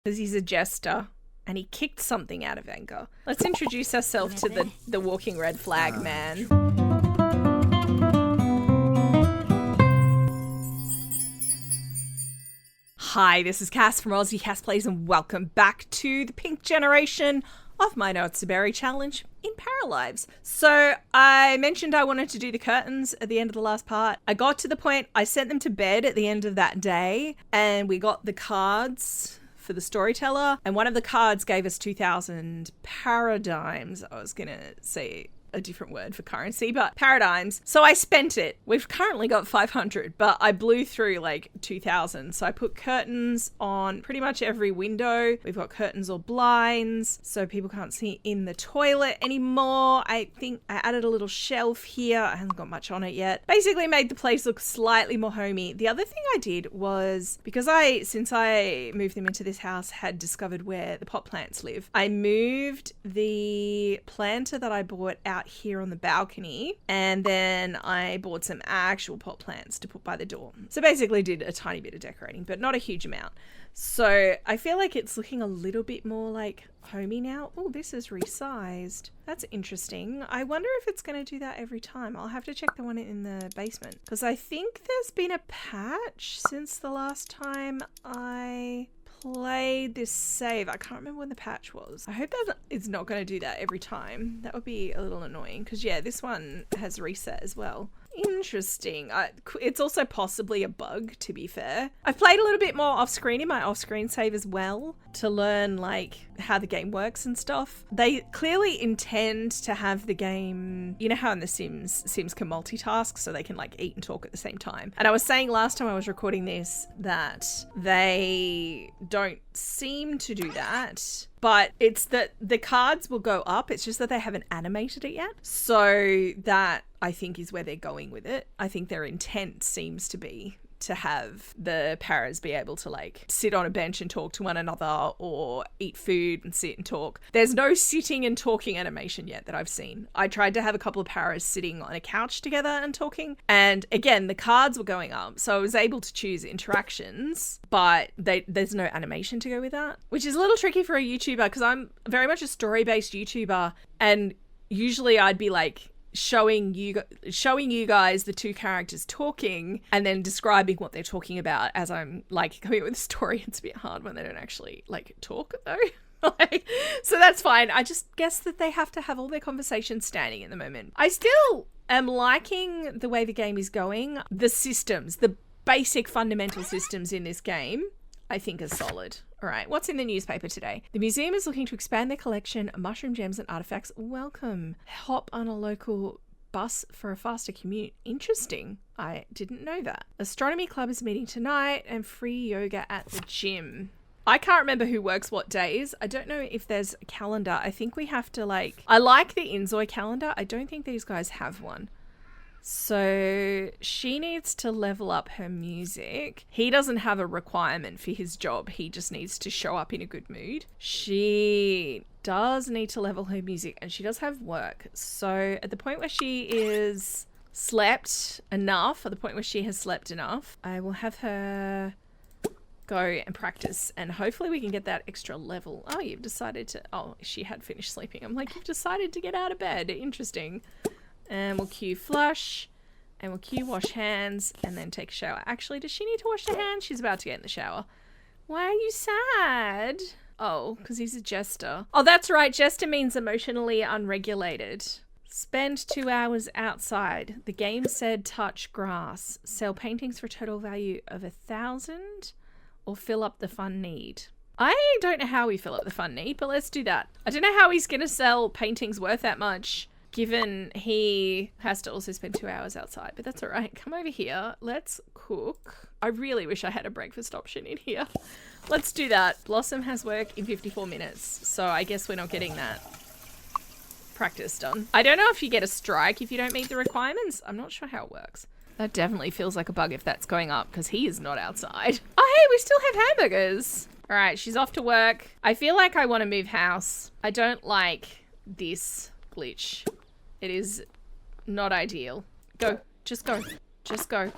because he's a jester and he kicked something out of anger. Let's introduce ourselves to the walking red flag man. Hi, this is Cass from Aussie Cass Plays and welcome back to the pink generation of my Know It's a Berry challenge in Paralives. So I mentioned I wanted to do the curtains at the end of the last part. I got to the point, I sent them to bed at the end of that day and we got the cards for the storyteller, and one of the cards gave us 2,000 paradigms. I was gonna say a different word for currency, but paradigms. So I spent it. We've currently got 500, but I blew through like 2,000. So I put curtains on pretty much every window. We've got curtains or blinds so people can't see in the toilet anymore. I think I added a little shelf here. I haven't got much on it yet. Basically made the place look slightly more homey. The other thing I did was, because since I moved them into this house, had discovered where the pot plants live, I moved the planter that I bought out here on the balcony, and then I bought some actual pot plants to put by the door. So basically did a tiny bit of decorating, but not a huge amount. So I feel like it's looking a little bit more like homey now. Oh, this is resized. That's interesting. I wonder if it's going to do that every time. I'll have to check the one in the basement, because I think there's been a patch since the last time I played this save. I can't remember when the patch was. I hope that it's not going to do that every time. That would be a little annoying, because yeah, this one has reset as well. Interesting. It's also possibly a bug, to be fair. I've played a little bit more off screen in my off screen save as well to learn like how the game works and stuff. They clearly intend to have the game, you know how in The Sims can multitask so they can like eat and talk at the same time. And I was saying last time I was recording this that they don't seem to do that, but it's that the cards will go up. It's just that they haven't animated it yet. So that I think is where they're going with it. I think their intent seems to be to have the paras be able to like sit on a bench and talk to one another, or eat food and sit and talk. There's no sitting and talking animation yet that I've seen. I tried to have a couple of paras sitting on a couch together and talking, and again the cards were going up, so I was able to choose interactions, but there's no animation to go with that, which is a little tricky for a YouTuber, because I'm very much a story-based YouTuber, and usually I'd be like showing you guys the two characters talking and then describing what they're talking about as I'm like coming up with a story. It's a bit hard when they don't actually like talk though. So that's fine. I just guess that they have to have all their conversations standing at the moment. I still am liking the way the game is going. The systems, the basic fundamental systems in this game, I think are solid. All right, what's in the newspaper today? The museum is looking to expand their collection of mushroom gems and artifacts. Welcome. Hop on a local bus for a faster commute. Interesting. I didn't know that. Astronomy club is meeting tonight, and free yoga at the gym. I can't remember who works what days. I don't know if there's a calendar. I think we have to I like the Inzoi calendar. I don't think these guys have one. So she needs to level up her music. He doesn't have a requirement for his job. He just needs to show up in a good mood. She does need to level her music, and she does have work. So at the point where she is slept enough, at the point where she has slept enough, I will have her go and practice, and hopefully we can get that extra level. Oh, you've decided to... Oh, she had finished sleeping. I'm like, you've decided to get out of bed. Interesting. And we'll cue flush, and we'll cue wash hands, and then take a shower. Actually, does she need to wash her hands? She's about to get in the shower. Why are you sad? Oh, because he's a jester. Oh, that's right. Jester means emotionally unregulated. Spend 2 hours outside. The game said touch grass. Sell paintings for a total value of 1,000, or fill up the fun need. I don't know how we fill up the fun need, but let's do that. I don't know how he's going to sell paintings worth that much, given he has to also spend 2 hours outside, but that's all right. Come over here. Let's cook. I really wish I had a breakfast option in here. Let's do that. Blossom has work in 54 minutes, so I guess we're not getting that practice done. I don't know if you get a strike if you don't meet the requirements. I'm not sure how it works. That definitely feels like a bug if that's going up, because he is not outside. Oh, hey, we still have hamburgers. All right, she's off to work. I feel like I want to move house. I don't like this glitch. It is not ideal. Go. Just go. Just go.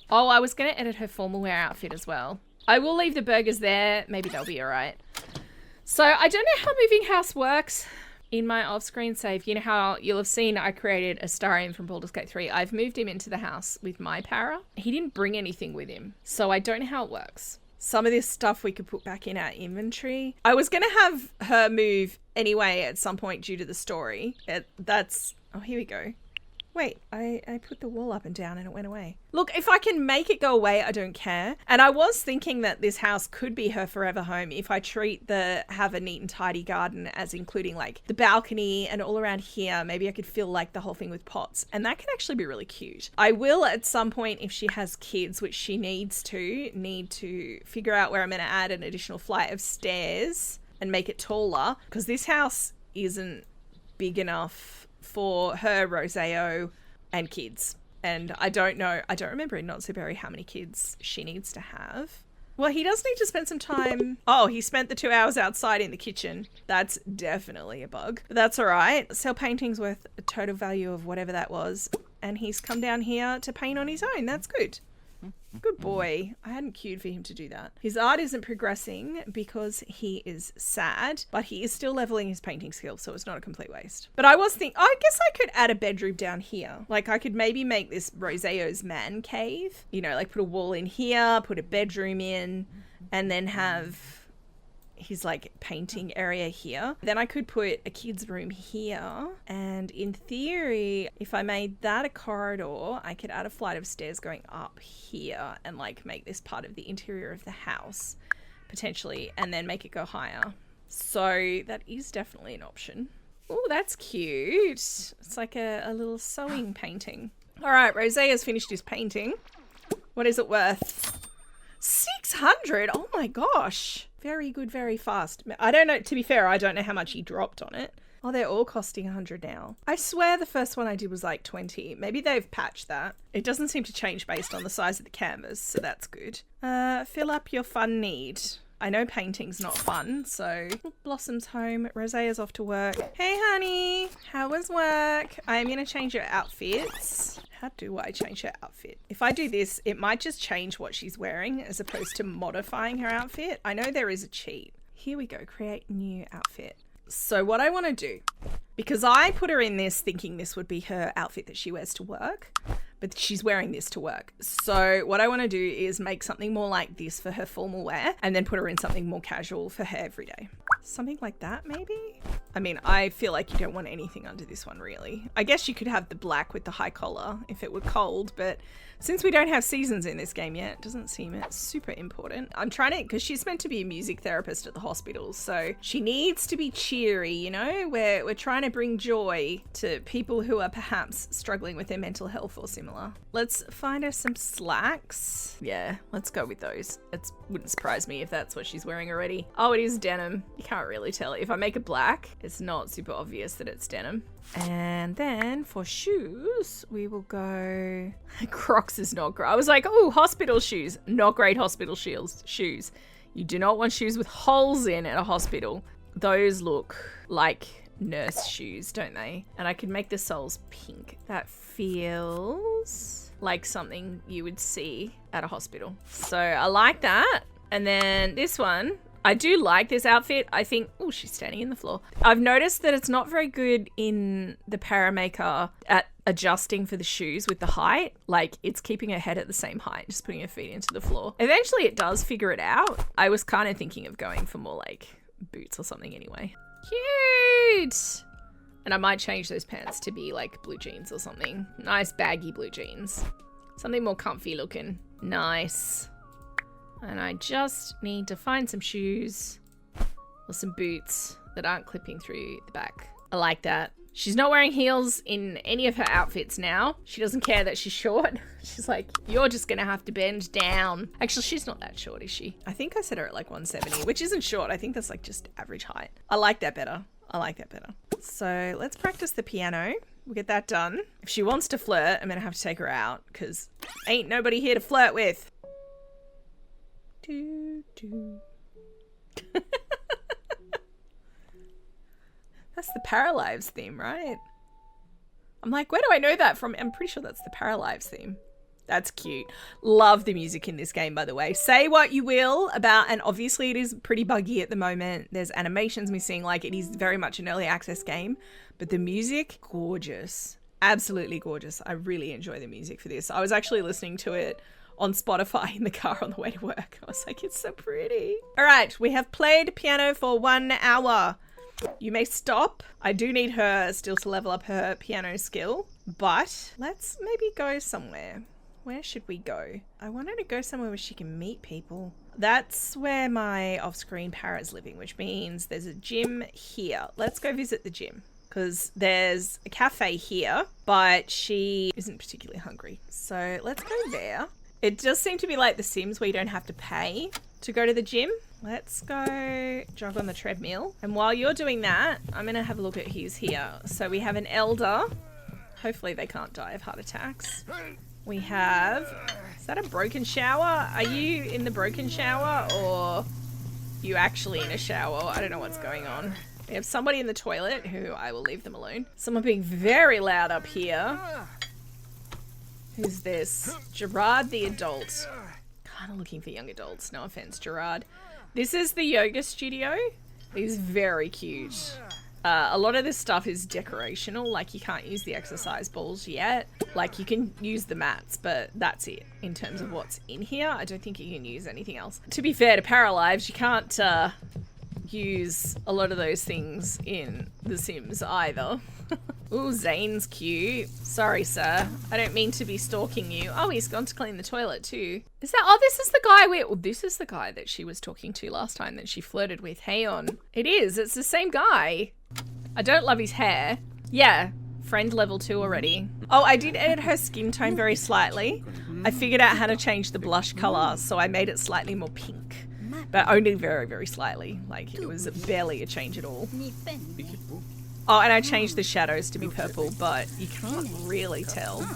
Oh, I was going to edit her formal wear outfit as well. I will leave the burgers there. Maybe they'll be all right. So I don't know how moving house works in my off-screen save. You know how you'll have seen I created Astarion from Baldur's Gate 3. I've moved him into the house with my para. He didn't bring anything with him, so I don't know how it works. Some of this stuff we could put back in our inventory. I was going to have her move anyway at some point due to the story. Oh, here we go. Wait, I put the wall up and down and it went away. Look, if I can make it go away, I don't care. And I was thinking that this house could be her forever home if I treat the have a neat and tidy garden as including like the balcony and all around here. Maybe I could fill like the whole thing with pots, and that could actually be really cute. I will at some point, if she has kids, which she need to figure out where I'm going to add an additional flight of stairs and make it taller, because this house isn't big enough for her, Roseo, and kids. And I don't remember in Not So Berry how many kids she needs to have. Well, he does need to spend some time. Oh, he spent the 2 hours outside in the kitchen. That's definitely a bug. But that's all right. Sell paintings worth a total value of whatever that was. And he's come down here to paint on his own. That's good. Good boy. I hadn't queued for him to do that. His art isn't progressing because he is sad, but he is still leveling his painting skills, so it's not a complete waste. But I was thinking, I guess I could add a bedroom down here. Like I could maybe make this Roseo's man cave, you know, like put a wall in here, put a bedroom in, and then have his like painting area here. Then I could put a kid's room here, and in theory if I made that a corridor, I could add a flight of stairs going up here and like make this part of the interior of the house potentially, and then make it go higher. So that is definitely an option. Oh, that's cute. It's like a little sewing painting. All right, Rosé has finished his painting. What is it worth? 600. Oh my gosh. Very good, very fast. I don't know, to be fair, I don't know how much he dropped on it. Oh, they're all costing 100 now. I swear the first one I did was like 20. Maybe they've patched that. It doesn't seem to change based on the size of the canvas, so that's good. Fill up your fun need. I know painting's not fun, so Blossom's home. Rosea's off to work. Hey, honey. How was work? I am going to change your outfits. How do I change her outfit? If I do this, it might just change what she's wearing as opposed to modifying her outfit. I know there is a cheat. Here we go. Create new outfit. So what I want to do, because I put her in this thinking this would be her outfit that she wears to work, but she's wearing this to work. So what I want to do is make something more like this for her formal wear and then put her in something more casual for her everyday. Something like that, maybe? I mean, I feel like you don't want anything under this one, really. I guess you could have the black with the high collar if it were cold, but since we don't have seasons in this game yet, it doesn't seem super important. I'm trying to, because she's meant to be a music therapist at the hospital, so she needs to be cheery, you know? We're trying to bring joy to people who are perhaps struggling with their mental health or similar. Let's find her some slacks. Yeah, let's go with those. It wouldn't surprise me if that's what she's wearing already. Oh, it is denim. You can't really tell. If I make it black, it's not super obvious that it's denim. And then for shoes, we will go... Crocs is not great. I was like, oh, hospital shoes. Not great hospital shoes. You do not want shoes with holes in at a hospital. Those look like nurse shoes, don't they? And I could make the soles pink. That feels like something you would see at a hospital. So I like that. And then this one... I do like this outfit. I think, oh, she's standing in the floor. I've noticed that it's not very good in the Paramaker at adjusting for the shoes with the height. Like, it's keeping her head at the same height, just putting her feet into the floor. Eventually it does figure it out. I was kind of thinking of going for more like boots or something anyway. Cute! And I might change those pants to be like blue jeans or something. Nice baggy blue jeans. Something more comfy looking. Nice. And I just need to find some shoes or some boots that aren't clipping through the back. I like that. She's not wearing heels in any of her outfits now. She doesn't care that she's short. She's like, you're just gonna have to bend down. Actually, she's not that short, is she? I think I set her at like 170, which isn't short. I think that's like just average height. I like that better. So let's practice the piano. We'll get that done. If she wants to flirt, I'm gonna have to take her out because ain't nobody here to flirt with. That's the Paralives theme, right? I'm like, where do I know that from? I'm pretty sure that's the Paralives theme. That's cute. Love the music in this game, by the way. Say what you will about, and obviously it is pretty buggy at the moment. There's animations missing, like it is very much an early access game, but the music, gorgeous. Absolutely gorgeous. I really enjoy the music for this. I was actually listening to it on Spotify in the car on the way to work. I was like, it's so pretty. All right, we have played piano for 1 hour. You may stop. I do need her still to level up her piano skill, but let's maybe go somewhere. Where should we go? I want her to go somewhere where she can meet people. That's where my off-screen parrot's living, which means there's a gym here. Let's go visit the gym because there's a cafe here, but she isn't particularly hungry. So let's go there. It does seem to be like The Sims where you don't have to pay to go to the gym. Let's go jog on the treadmill. And while you're doing that, I'm going to have a look at who's here. So we have an elder. Hopefully they can't die of heart attacks. We have, is that a broken shower? Are you in the broken shower or you actually in a shower? I don't know what's going on. We have somebody in the toilet who I will leave them alone. Someone being very loud up here. Who's this? Gerard the adult. Kind of looking for young adults. No offense, Gerard. This is the yoga studio. It is very cute. A lot of this stuff is decorational, like you can't use the exercise balls yet. Like you can use the mats, but that's it in terms of what's in here. I don't think you can use anything else. To be fair to Paralives, you can't use a lot of those things in The Sims either. Ooh, Zane's cute. Sorry, sir. I don't mean to be stalking you. Oh, he's gone to clean the toilet too. Is that, oh, this is the guy well, this is the guy that she was talking to last time that she flirted with. Hey on. It is, it's the same guy. I don't love his hair. Yeah, friend level 2 already. Oh, I did edit her skin tone very slightly. I figured out how to change the blush color, so I made it slightly more pink. But only very, very slightly. Like, it was barely a change at all. Oh, and I changed the shadows to be purple, but you can't really tell.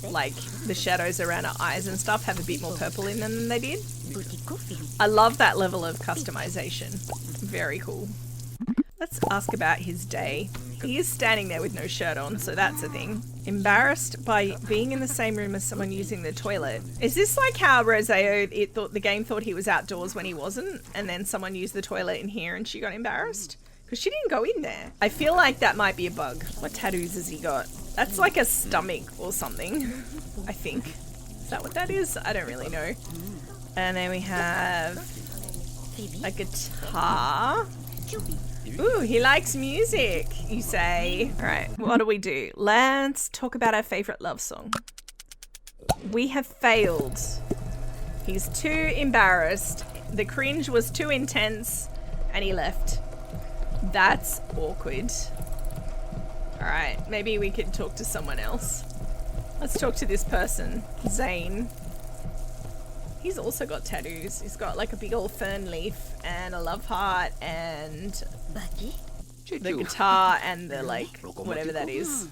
Like, the shadows around her eyes and stuff have a bit more purple in them than they did. I love that level of customization. Very cool. Let's ask about his day. He is standing there with no shirt on, so that's a thing. Embarrassed by being in the same room as someone using the toilet. Is this like how Roseo, the game thought he was outdoors when he wasn't, and then someone used the toilet in here and she got embarrassed? Because she didn't go in there. I feel like that might be a bug. What tattoos has he got? That's like a stomach or something, I think. Is that what that is? I don't really know. And then we have a guitar. Ooh, he likes music, you say. All right, what do we do? Let's talk about our favorite love song. We have failed. He's too embarrassed. The cringe was too intense and he left. That's awkward. All right, maybe we could talk to someone else. Let's talk to this person, Zane. He's also got tattoos. He's got like a big old fern leaf and a love heart and the guitar and the like, whatever that is.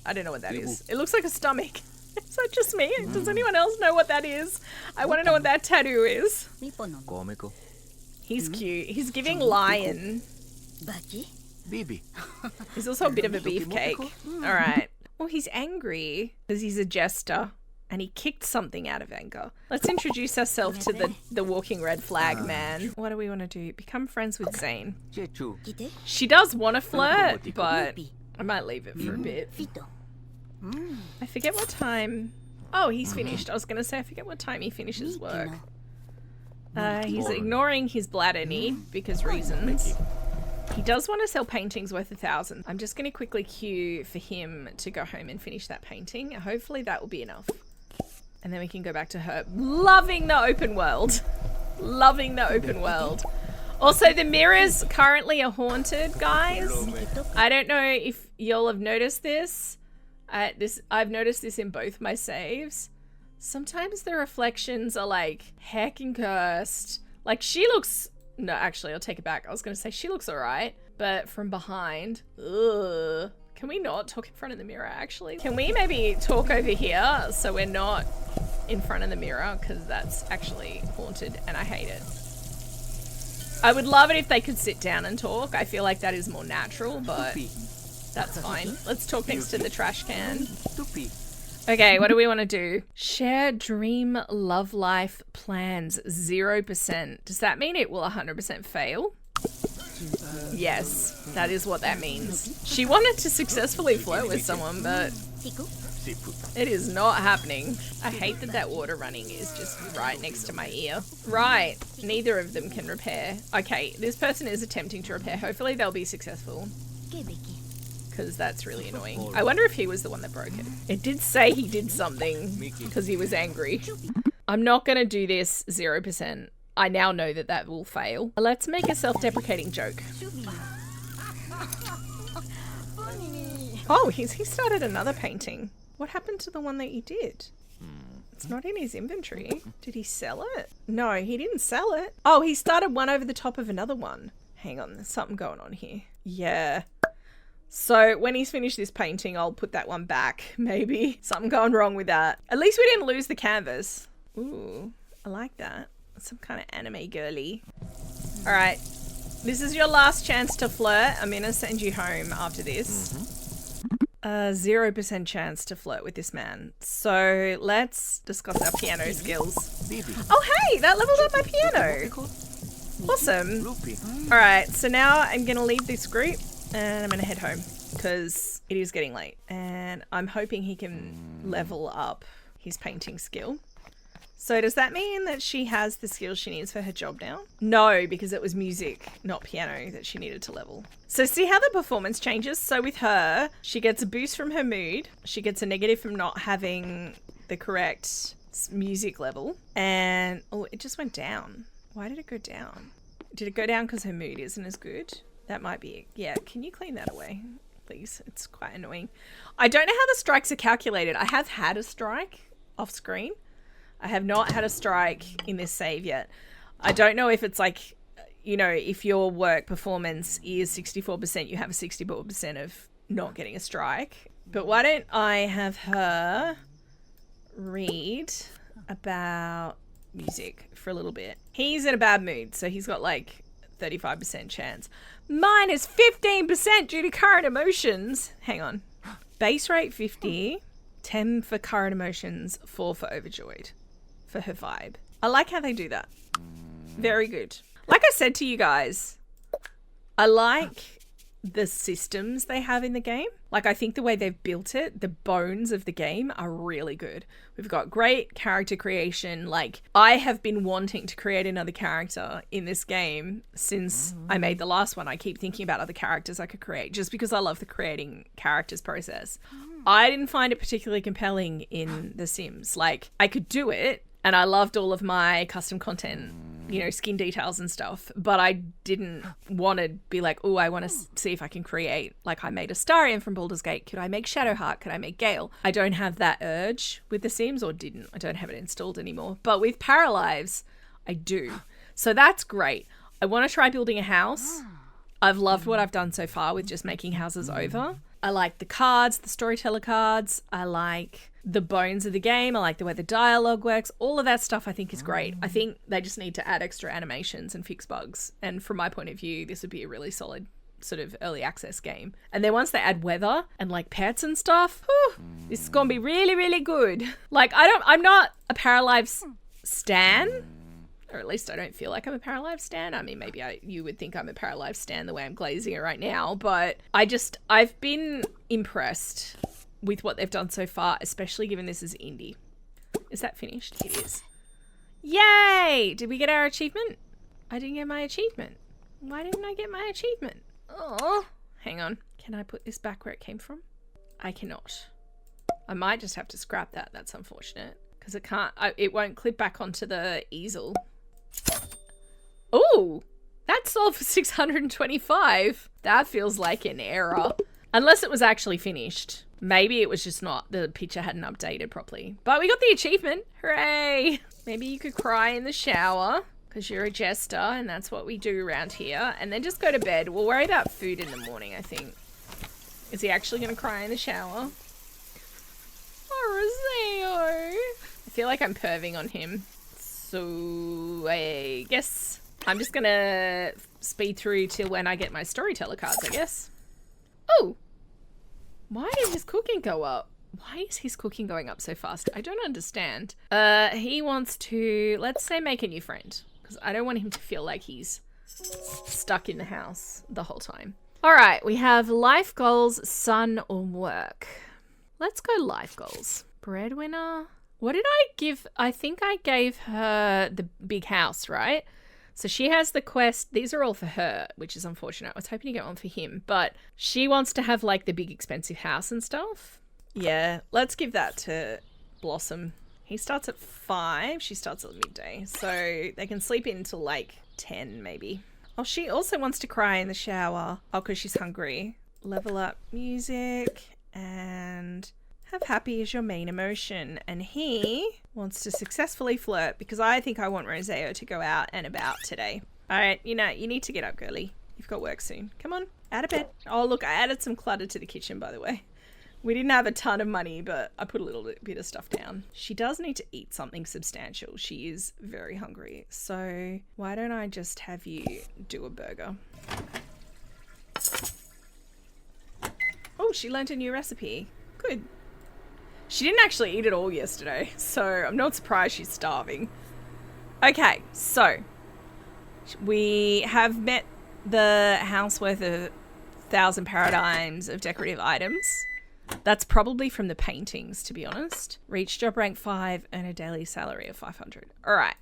I don't know what that is. It looks like a stomach. Is that just me? Does anyone else know what that is? I want to know what that tattoo is. He's cute. He's giving lion. He's also a bit of a beefcake. All right. Well, he's angry because he's a jester and he kicked something out of anger. Let's introduce ourselves to the walking red flag man. What do we want to do? Become friends with Zane. She does want to flirt, but I might leave it for a bit. I forget what time. Oh, he's finished. I was going to say I forget what time he finishes work. He's ignoring his bladder need because reasons. He does want to sell paintings worth 1,000. I'm just going to quickly queue for him to go home and finish that painting. Hopefully that will be enough. And then we can go back to her. Loving the open world. Loving the open world. Also, the mirrors currently are haunted, guys. I don't know if y'all have noticed this. I've noticed this in both my saves. Sometimes the reflections are like heckin' cursed. Like she looks... No, actually, I'll take it back. I was going to say she looks alright, but from behind, ugh. Can we not talk in front of the mirror, actually? Can we maybe talk over here so we're not in front of the mirror? Because that's actually haunted and I hate it. I would love it if they could sit down and talk. I feel like that is more natural, but that's fine. Let's talk next to the trash can. Okay, what do we want to do? Share dream love life plans 0%. Does that mean it will 100% fail? Yes, that is what that means. She wanted to successfully flirt with someone, but it is not happening. I hate that that water running is just right next to my ear. Right, neither of them can repair. Okay, this person is attempting to repair. Hopefully they'll be successful. Because that's really annoying. I wonder if he was the one that broke it. It did say he did something because he was angry. I'm not going to do this 0%. I now know that that will fail. Let's make a self-deprecating joke. Oh, he started another painting. What happened to the one that he did? It's not in his inventory. Did he sell it? No, he didn't sell it. Oh, he started one over the top of another one. Hang on, there's something going on here. Yeah. So when he's finished this painting, I'll put that one back, maybe. Something going wrong with that. At least we didn't lose the canvas. Ooh, I like that. Some kind of anime girly. All right, this is your last chance to flirt. I'm gonna send you home after this. 0% chance to flirt with this man. So let's discuss our piano skills. Oh, hey, that leveled up my piano. Awesome. All right, so now I'm gonna leave this group and I'm gonna head home because it is getting late and I'm hoping he can level up his painting skill. So does that mean that she has the skills she needs for her job now? No, because it was music, not piano, that she needed to level. So see how the performance changes? So with her, she gets a boost from her mood. She gets a negative from not having the correct music level. And, oh, it just went down. Why did it go down? Did it go down because her mood isn't as good? That might be it. Yeah, can you clean that away, please? It's quite annoying. I don't know how the strikes are calculated. I have had a strike off screen. I have not had a strike in this save yet. I don't know if it's like, you know, if your work performance is 64%, you have a 64% of not getting a strike. But why don't I have her read about music for a little bit? He's in a bad mood, so he's got like 35% chance. Mine is 15% due to current emotions. Hang on. Base rate 50, 10 for current emotions, 4 for overjoyed. For her vibe. I like how they do that. Very good. Like I said to you guys, I like the systems they have in the game. Like, I think the way they've built it, the bones of the game are really good. We've got great character creation. Like, I have been wanting to create another character in this game since I made the last one. I keep thinking about other characters I could create just because I love the creating characters process. I didn't find it particularly compelling in The Sims. Like, I could do it, and I loved all of my custom content, you know, skin details and stuff. But I didn't want to be like, oh, I want to see if I can create. Like, I made Astarion from Baldur's Gate. Could I make Shadowheart? Could I make Gale? I don't have that urge with The Sims, or didn't. I don't have it installed anymore. But with Paralives, I do. So that's great. I want to try building a house. I've loved what I've done so far with just making houses over. I like the cards, the storyteller cards. I like the bones of the game. I like the way the dialogue works. All of that stuff I think is great. I think they just need to add extra animations and fix bugs. And from my point of view, this would be a really solid sort of early access game. And then once they add weather and like pets and stuff, whew, this is gonna be really, really good. Like, I'm not a Paralives stan. Or at least I don't feel like I'm a Paralives stan. I mean, maybe you would think I'm a Paralives stan the way I'm glazing it right now. But I've been impressed with what they've done so far, especially given this is indie. Is that finished? It is. Yay! Did we get our achievement? I didn't get my achievement. Why didn't I get my achievement? Oh, hang on. Can I put this back where it came from? I cannot. I might just have to scrap that. That's unfortunate. Because it can't, it won't clip back onto the easel. Oh, that sold for 625. That feels like an error. Unless it was actually finished. Maybe it was just not, the picture hadn't updated properly. But we got the achievement. Hooray. Maybe you could cry in the shower because you're a jester and that's what we do around here. And then just go to bed. We'll worry about food in the morning, I think. Is he actually going to cry in the shower? Oh, Roseo. I feel like I'm perving on him. So I guess I'm just going to speed through till when I get my storyteller cards, I guess. Oh. Why did his cooking go up? Why is his cooking going up so fast? I don't understand. He wants to, let's say, make a new friend. Because I don't want him to feel like he's stuck in the house the whole time. All right, we have life goals, son, or work. Let's go life goals. Breadwinner. What did I give? I think I gave her the big house, right? So she has the quest. These are all for her, which is unfortunate. I was hoping to get one for him, but she wants to have like the big expensive house and stuff. Yeah, let's give that to Blossom. He starts at 5. She starts at midday. So they can sleep in until like 10 maybe. Oh, she also wants to cry in the shower. Oh, because she's hungry. Level up music and have happy as your main emotion. And he wants to successfully flirt because I think I want Roseo to go out and about today. All right, you need to get up, girly. You've got work soon. Come on, out of bed. Oh, look, I added some clutter to the kitchen, by the way. We didn't have a ton of money, but I put a little bit of stuff down. She does need to eat something substantial. She is very hungry. So why don't I just have you do a burger? Oh, she learned a new recipe. Good. She didn't actually eat it all yesterday, so I'm not surprised she's starving. Okay, so we have met the house worth of 1,000 paradigms of decorative items. That's probably from the paintings, to be honest. Reach job rank 5 and a daily salary of 500. All right,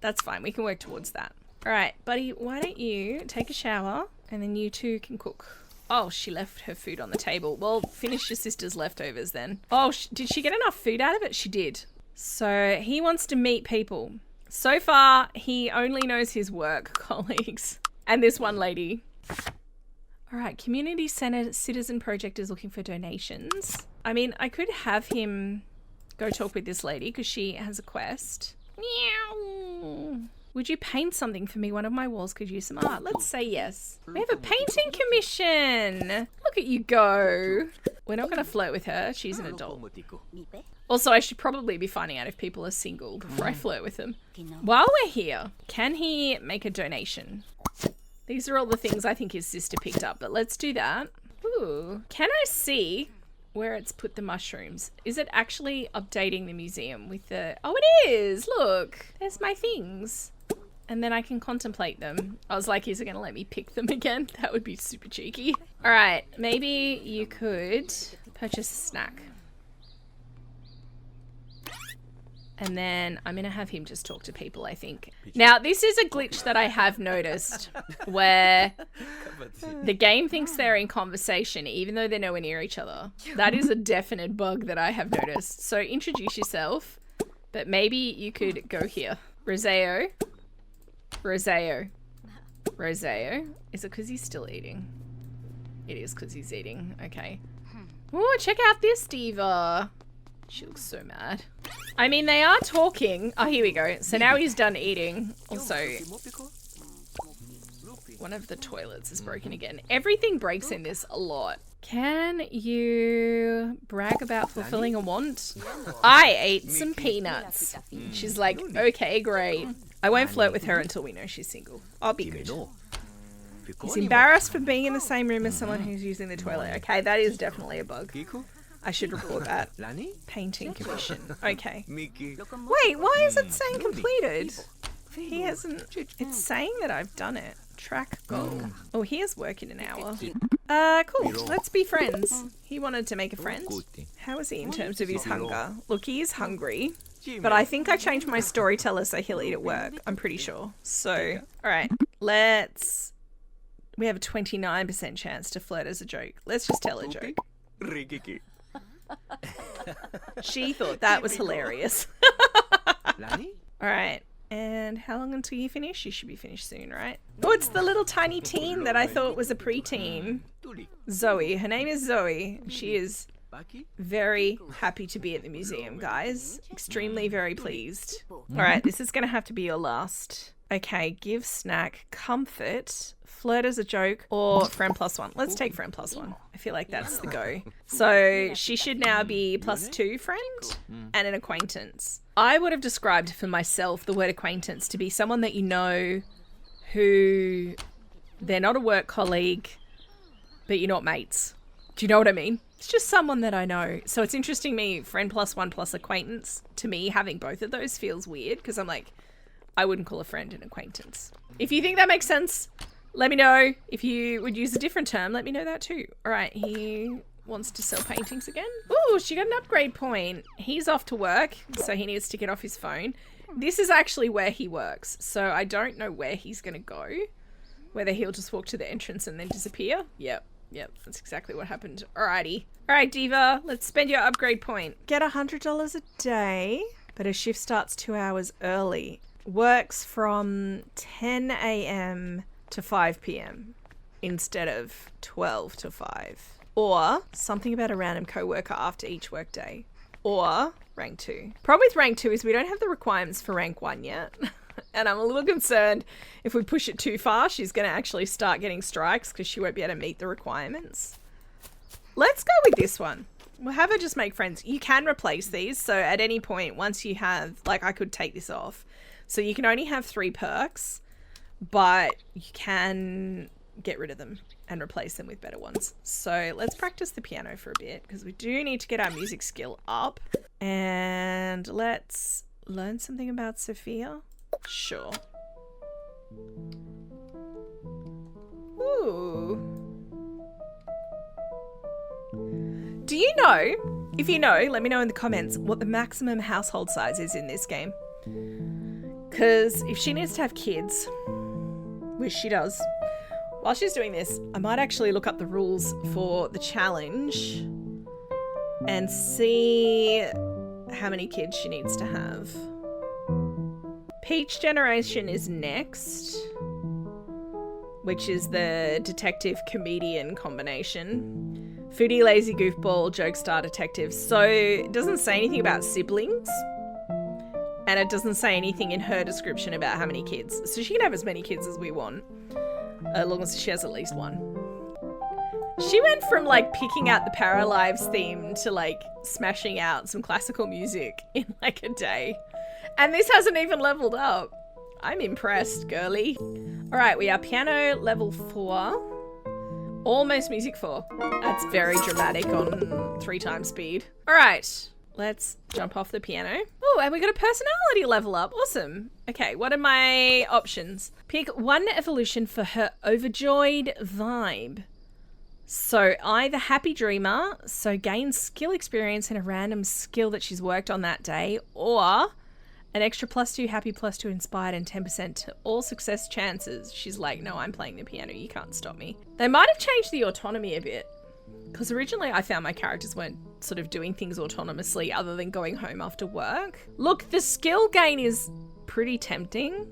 that's fine. We can work towards that. All right, buddy, why don't you take a shower and then you two can cook. Oh, she left her food on the table. Well, finish your sister's leftovers then. Oh, did she get enough food out of it? She did. So he wants to meet people. So far, he only knows his work colleagues and this one lady. All right, Community Center Citizen Project is looking for donations. I mean, I could have him go talk with this lady because she has a quest. Meow. Would you paint something for me? One of my walls could use some art. Let's say yes. We have a painting commission. Look at you go. We're not going to flirt with her. She's an adult. Also, I should probably be finding out if people are single before I flirt with them. While we're here, can he make a donation? These are all the things I think his sister picked up, but let's do that. Ooh. Can I see where it's put the mushrooms? Is it actually updating the museum with the... Oh, it is! Look! There's my things. And then I can contemplate them. I was like, is it going to let me pick them again? That would be super cheeky. All right, maybe you could purchase a snack. And then I'm going to have him just talk to people, I think. Now, this is a glitch that I have noticed where the game thinks they're in conversation even though they're nowhere near each other. That is a definite bug that I have noticed. So introduce yourself, but maybe you could go here. Roseo. Roseo. Roseo. Is it because he's still eating? It is because he's eating. Okay. Oh, check out this diva. She looks so mad. I mean, they are talking. Oh, here we go. So now he's done eating. Also, one of the toilets is broken again. Everything breaks in this a lot. Can you brag about fulfilling a want? I ate some peanuts. She's like, okay, great. I won't flirt with her until we know she's single. I'll be good. He's embarrassed for being in the same room as someone who's using the toilet. Okay, that is definitely a bug. I should report that. Painting commission. Okay. Wait, why is it saying completed? He hasn't... It's saying that I've done it. Track goal. Oh, he has work in an hour. Cool. Let's be friends. He wanted to make a friend. How is he in terms of his hunger? Look, he is hungry. But I think I changed my storyteller so he'll eat at work. I'm pretty sure. So, alright. Let's... We have a 29% chance to flirt as a joke. Let's just tell a joke. She thought that was hilarious. Alright. And how long until you finish? You should be finished soon, right? Oh, it's the little tiny teen that I thought was a preteen. Zoe. Her name is Zoe. She is very happy to be at the museum, guys. Extremely very pleased. Alright, this is going to have to be your last. Okay, give snack, comfort, flirt as a joke, or friend plus one. Let's take friend plus one. I feel like that's the go. So she should now be +2 friend and an acquaintance. I would have described for myself the word acquaintance to be someone that you know who they're not a work colleague, but you're not mates. Do you know what I mean? It's just someone that I know. So it's interesting me, friend plus one plus acquaintance. To me, having both of those feels weird because I'm like, I wouldn't call a friend an acquaintance. If you think that makes sense, let me know. If you would use a different term, let me know that too. All right, he wants to sell paintings again. Ooh, she got an upgrade point. He's off to work, so he needs to get off his phone. This is actually where he works, so I don't know where he's going to go. Whether he'll just walk to the entrance and then disappear. Yep, that's exactly what happened. Alrighty. Alright, Diva, let's spend your upgrade point. Get $100 a day, but her shift starts 2 hours early. Works from 10 a.m. to 5 p.m. instead of 12 to 5. Or something about a random coworker after each workday. Or rank 2. Problem with rank 2 is we don't have the requirements for rank 1 yet. And I'm a little concerned if we push it too far, she's going to actually start getting strikes because she won't be able to meet the requirements. Let's go with this one. We'll have her just make friends. You can replace these. So at any point, once you have, like, I could take this off. So you can only have 3 perks, but you can get rid of them and replace them with better ones. So let's practice the piano for a bit because we do need to get our music skill up. And let's learn something about Sophia. Sure. Ooh. Do you know, if you know, let me know in the comments what the maximum household size is in this game. Because if she needs to have kids, which she does, while she's doing this, I might actually look up the rules for the challenge and see how many kids she needs to have. Peach Generation is next, which is the detective comedian combination. Foodie, lazy goofball, joke star detective. So it doesn't say anything about siblings, and it doesn't say anything in her description about how many kids. So she can have as many kids as we want, as long as she has at least one. She went from like picking out the Paralives theme to like smashing out some classical music in like a day. And this hasn't even leveled up. I'm impressed, girly. All right, we are piano level 4. Almost music 4. That's very dramatic on 3 times speed. All right, let's jump off the piano. Oh, and we got a personality level up. Awesome. Okay, what are my options? Pick one evolution for her overjoyed vibe. So either happy dreamer, so gain skill experience in a random skill that she's worked on that day, or an extra +2 happy, +2 inspired, and 10% to all success chances. She's like, no, I'm playing the piano. You can't stop me. They might have changed the autonomy a bit because originally I found my characters weren't sort of doing things autonomously other than going home after work. Look, the skill gain is pretty tempting,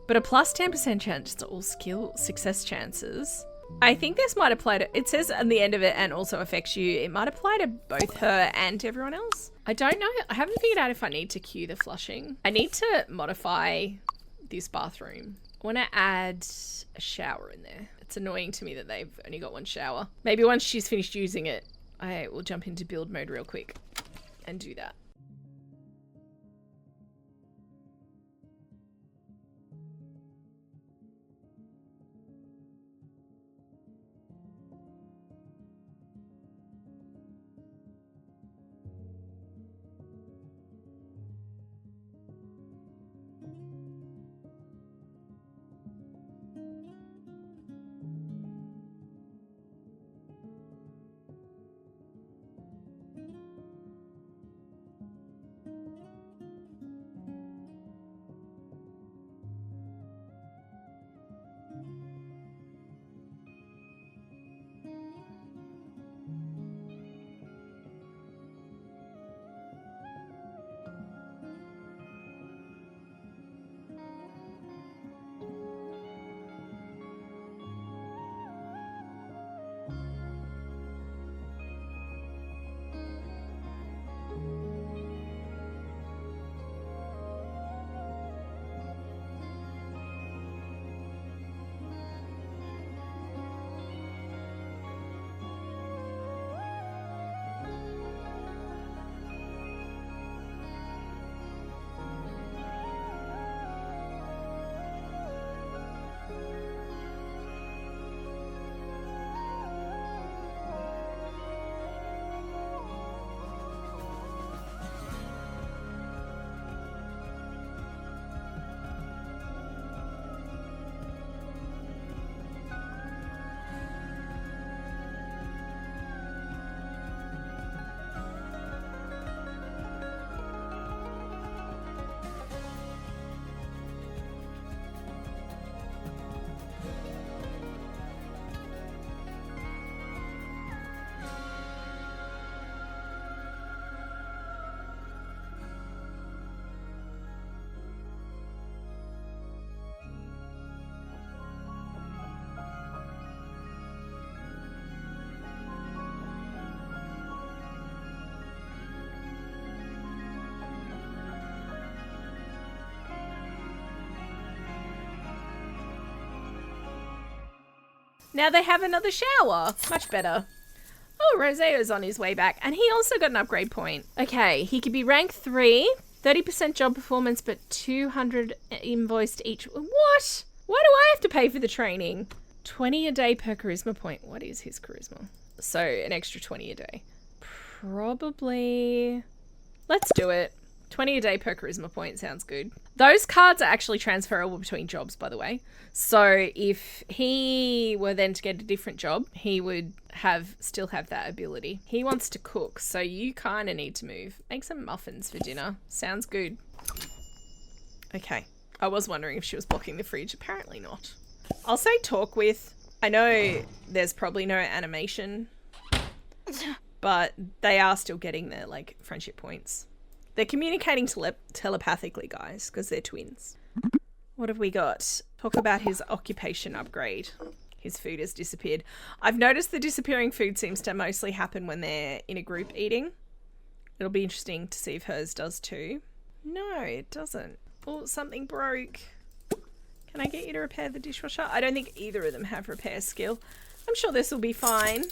but a +10% chance to all skill success chances. I think this might apply to, it says at the end of it, and also affects you. It might apply to both her and to everyone else. I don't know. I haven't figured out if I need to cue the flushing. I need to modify this bathroom. I want to add a shower in there. It's annoying to me that they've only got one shower. Maybe once she's finished using it, I will jump into build mode real quick and do that. Now they have another shower. Much better. Oh, Roseo's on his way back. And he also got an upgrade point. Okay, he could be rank 3, 30% job performance, but 200 invoiced each. What? Why do I have to pay for the training? 20 a day per charisma point. What is his charisma? So an extra 20 a day. Probably. Let's do it. 20 a day per charisma point sounds good. Those cards are actually transferable between jobs, by the way. So if he were then to get a different job, he would still have that ability. He wants to cook, so you kind of need to move. Make some muffins for dinner. Sounds good. Okay. I was wondering if she was blocking the fridge. Apparently not. I'll say talk with. I know there's probably no animation, but they are still getting their, like, friendship points. They're communicating telepathically, guys, because they're twins. What have we got? Talk about his occupation upgrade. His food has disappeared. I've noticed the disappearing food seems to mostly happen when they're in a group eating. It'll be interesting to see if hers does too. No, it doesn't. Oh, something broke. Can I get you to repair the dishwasher? I don't think either of them have repair skill. I'm sure this will be fine.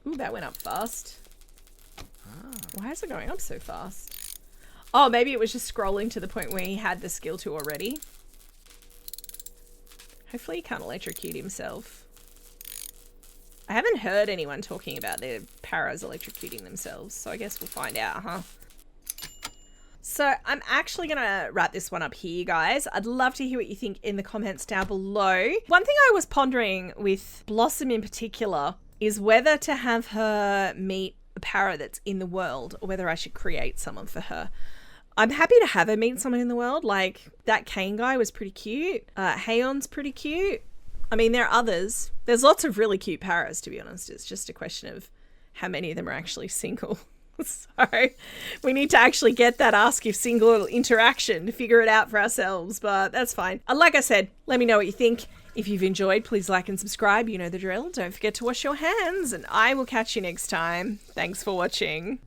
Ooh, that went up fast. Why is it going up so fast? Oh, maybe it was just scrolling to the point where he had the skill to already. Hopefully he can't electrocute himself. I haven't heard anyone talking about their paras electrocuting themselves, so I guess we'll find out, huh? So I'm actually going to wrap this one up here, guys. I'd love to hear what you think in the comments down below. One thing I was pondering with Blossom in particular is whether to have her meet a para that's in the world or whether I should create someone for her. I'm happy to have her meet someone in the world. Like, that Kane guy was pretty cute. Haeon's pretty cute. I mean, there are others. There's lots of really cute paras, to be honest. It's just a question of how many of them are actually single. So we need to actually get that ask if single interaction to figure it out for ourselves, but that's fine. Like I said, let me know what you think. If you've enjoyed, please like and subscribe. You know the drill. Don't forget to wash your hands, and I will catch you next time. Thanks for watching.